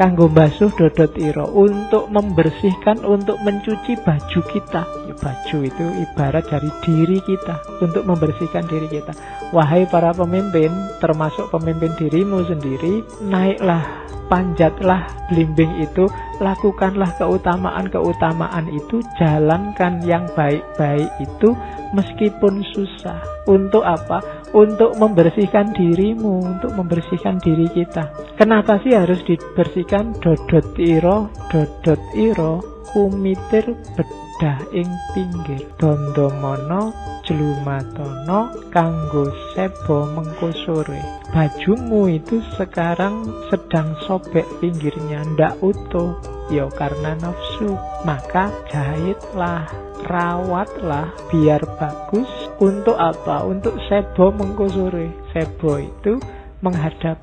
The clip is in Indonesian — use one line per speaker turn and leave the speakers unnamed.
kanggo basuh dodot ira, untuk membersihkan, untuk mencuci baju kita. Ya, baju itu ibarat dari diri kita, untuk membersihkan diri kita. Wahai para pemimpin, termasuk pemimpin dirimu sendiri, naiklah, panjatlah blimbing itu, lakukanlah keutamaan-keutamaan itu, jalankan yang baik-baik itu meskipun susah. Untuk apa? Untuk membersihkan dirimu, untuk membersihkan diri kita. Kenapa sih harus dibersihkan? Dodot ira kumitir bedah ing pinggir, dondomono jlumatono kanggo sebo mengko sore. Bajumu itu sekarang sedang sobek pinggirnya, ndak utuh, ya karena nafsu. Maka jahitlah, rawatlah biar bagus. Untuk apa? Untuk sebo mengko sore. Sebo itu menghadap